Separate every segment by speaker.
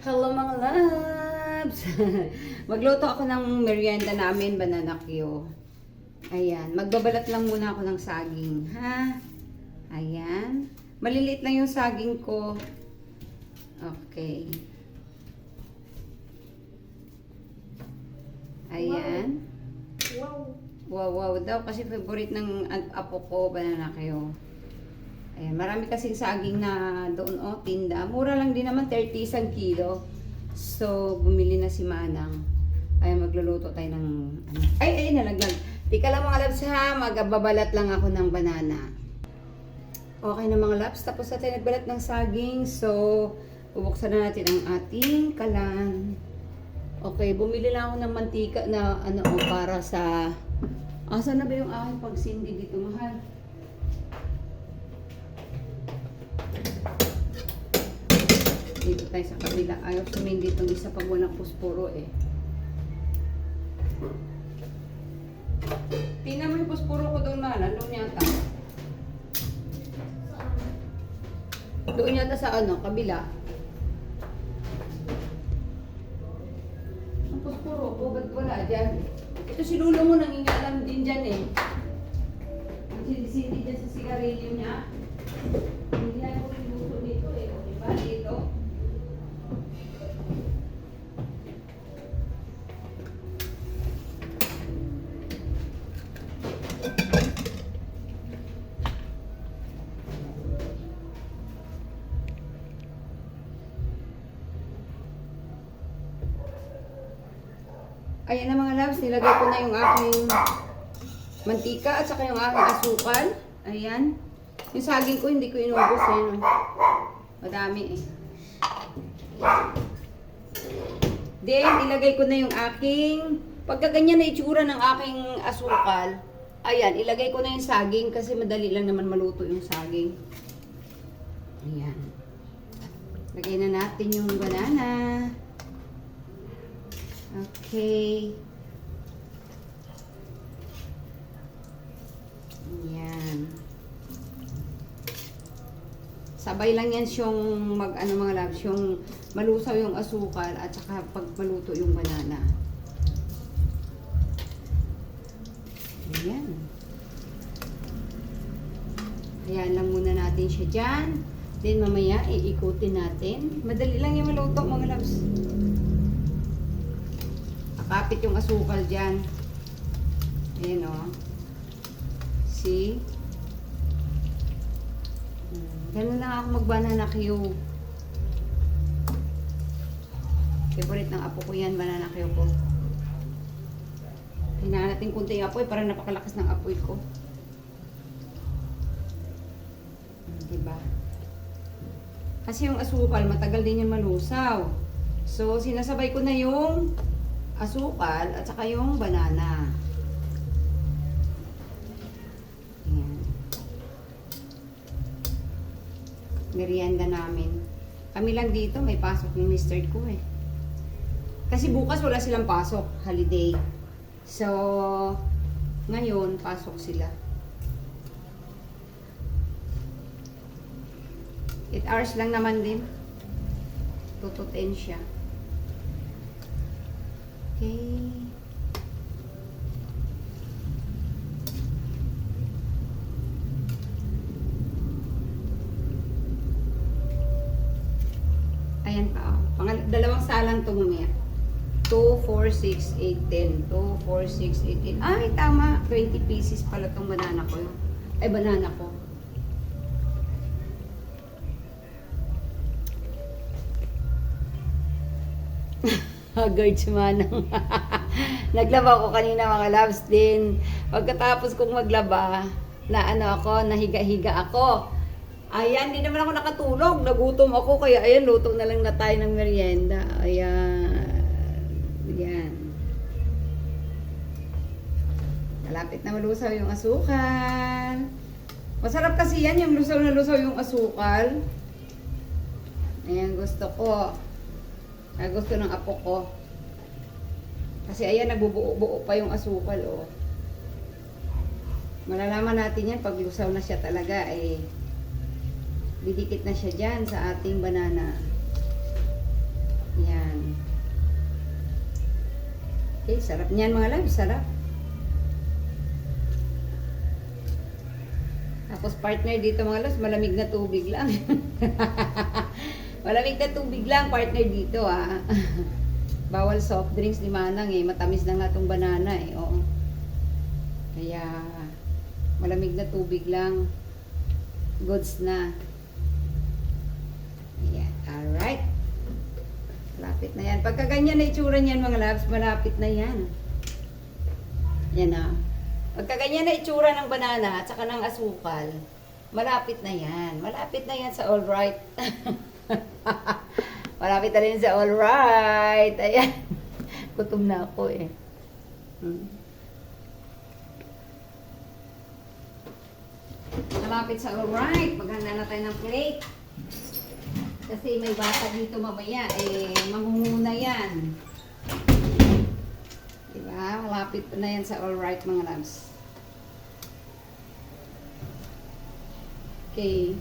Speaker 1: Hello mga loves! Magluto ako ng merienda namin, banana Q. Ayan, magbabalat lang muna ako ng saging, ha? Ayan. Maliliit lang yung saging ko. Okay. Ayan.
Speaker 2: Wow.
Speaker 1: Wow, wow daw kasi favorite ng apo ko, banana Q. Ayan, marami kasing saging na doon, oh, tinda. Mura lang din naman, 30 isang kilo. So, bumili na si Manang. Ayan, magluluto tayo ng, ano. Ay, nalaglag. Tika lang mga loves ha, magbabalat lang ako ng banana. Okay na mga loves, tapos natin nagbalat ng saging. So, bubuksan na natin ang ating kalan. Okay, bumili lang ako ng mantika na, ano, oh, para sa, asan na ba yung aking pagsindi dito, mahal? Dito tayo sa kabila. Ayaw sumindi itong isa pag walang puspuro eh. Tingnan mo yung puspuro ko doon na. Doon yata. Doon yata sa ano, kabila. Ang puspuro ko, ba't wala dyan? Ito si Lulo mo nangingalam din dyan eh. Ang sindi dyan sa sigarilyo niya. Hindi na ako pinuso dito eh. O diba? Dito. Ayan na mga loves, nilagay ko na yung aking mantika at saka yung aking asukal. Ayan. Yung saging ko, hindi ko inubos eh. Madami eh. Then, ilagay ko na yung aking, pagka ganyan na itsura ng aking asukal, ayan, ilagay ko na yung saging kasi madali lang naman maluto yung saging. Ayan. Lagay na natin yung banana. Okay. Ayan. Sabay lang yan siyang mag-ano mga loves, yung malusaw yung asukal at saka pag maluto yung banana. Ayan. Ayan lang muna natin siya dyan. Then mamaya iikutin natin. Madali lang yung maluto mga loves. Kapit yung asukal dyan. Ayan o. See? Ganun lang ako mag-banana Q. Favorite ng apo ko yan, banana Q ko. Hinaan natin kunti yung apoy para napakalakas ng apoy ko. Diba? Kasi yung asukal, matagal din yan malusaw. So, sinasabay ko na yung asukal at saka yung banana. Ayan. Merienda namin. Kami lang dito, may pasok ni Mr. ko eh. Kasi bukas wala silang pasok, holiday. So, ngayon, pasok sila. 8 hours lang naman din. Tututin siya. Okay. Ayan pa. Dalawang salang ito mamaya. 2, 4, 6, 8, 10. 2, 4, 6, 8, 10. Ay, tama. 20 pieces pala itong banana ko. Ay, banana ko. Haggard si Manang. Naglaba ko kanina mga loves din. Pagkatapos kong maglaba, na ano ako, nahiga-higa ako. Ayan, di naman ako nakatulog. Nagutom ako, kaya ayan, luto na lang na tayo ng merienda. Ayan. Ayan. Malapit na malusaw yung asukal. Masarap kasi yan, yung lusaw na lusaw yung asukal. Ayan, gusto ko. Ay, gusto ng apo ko. Kasi ayan, nagbubuo-buo pa yung asukal, oh. Malalaman natin yan pag lusaw na siya talaga, eh. Didikit na siya dyan sa ating banana. Okay, sarap niyan mga loves, sarap. Tapos partner dito mga loves, malamig na tubig lang. Malamig na tubig lang, partner dito ah. Bawal soft drinks ni Manang eh, matamis na nga itong banana eh, oo. Kaya, malamig na tubig lang. Goods na. Ayan, alright. Malapit na yan. Pagka ganyan na itsura niyan mga loves, malapit na yan. Yan ah. Pagka ganyan na itsura ng banana at saka ng asukal, malapit na yan. Malapit na yan sa alright. Malapit na rin sa alright. Ayan. Gutom na ako eh. Malapit sa alright. Maghanda na tayo ng plate. Kasi may bata dito mamaya, eh, mangunguna yan. Diba? Malapit na yan sa alright mga loves. Okay.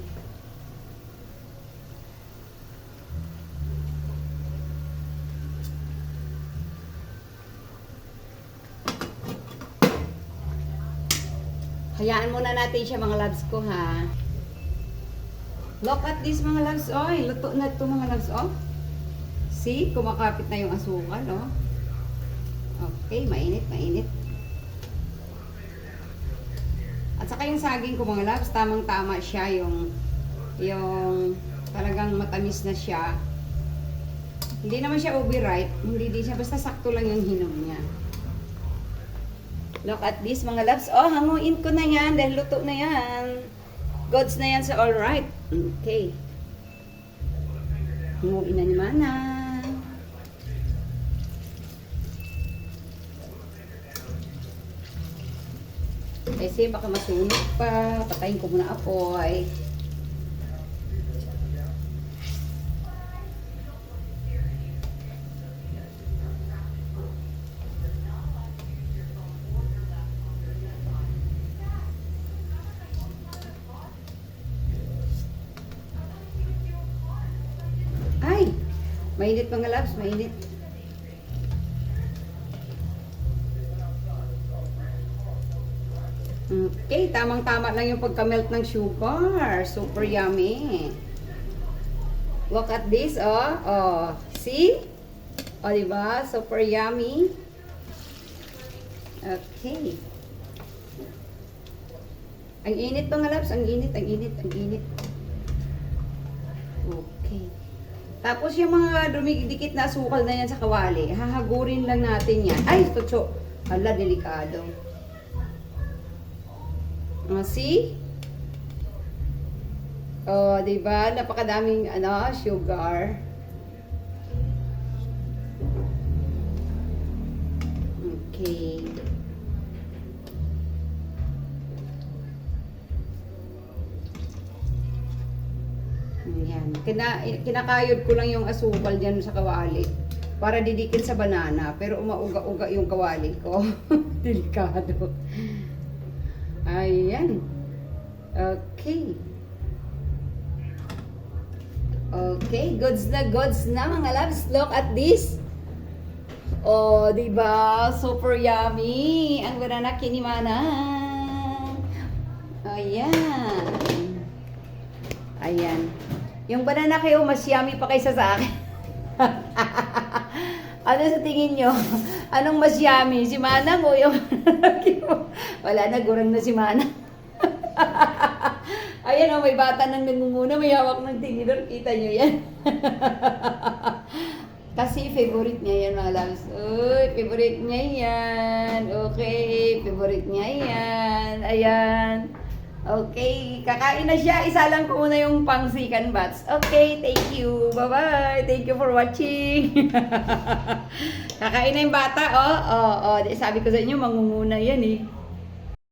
Speaker 1: Hayaan muna natin siya mga loves ko ha. Look at this mga loves. Oy, luto na ito mga loves. Oh. See, kumakapit na yung asukal. Oh. Okay, mainit, mainit. At saka yung saging ko mga loves, tamang-tama siya. Yung talagang matamis na siya. Hindi naman siya overripe. Hindi din siya, basta sakto lang yung hinog niya. Look at this mga loves. Oh, hanguin ko na yan dahil luto na yan. Gods na yan sa alright. Okay. Hanguin na ni Mana. Kasi baka masunog pa. Patayin ko muna apoy. Mainit mga loves, mainit. Okay, tamang-tama lang yung pagka-melt ng sugar. Super yummy. Look at this, oh. Oh, see? Oh, diba? Super yummy. Okay. Ang init mga loves, ang init, ang init, ang init. Okay. Tapos yung mga dumidikit na asukal na yan sa kawali, hahagurin lang natin yan. Ay, tutso. Hala, delikado. See? Oh, diba? Napakadaming sugar. Okay. Yan. Kinakayod ko lang yung asukal dyan sa kawali para didikit sa banana. Pero umauga-uga yung kawali ko. Delikado. Ayan. Okay. Okay. Goods na mga loves. Look at this. Oh, diba? Super yummy. Ang banana kinimana. Ayan. Ayan. Yung banana kayo, mas yummy pa kaysa sa akin. Ano sa tingin nyo? Anong mas yummy? Si Manang o yung wala na, gurang na si Manang. Ayan o, may bata nang nangunguna, may hawak ng tinidor. Kita nyo yan. Kasi favorite niya yan mga loves. Uy, favorite niya yan. Okay, favorite niya yan. Ayan. Okay, kakain na siya. Isa lang ko muna yung pang-sikan bats. Okay, thank you. Bye-bye. Thank you for watching. Kakain na yung bata, oh. Sabi ko sa inyo, mangunguna yan eh.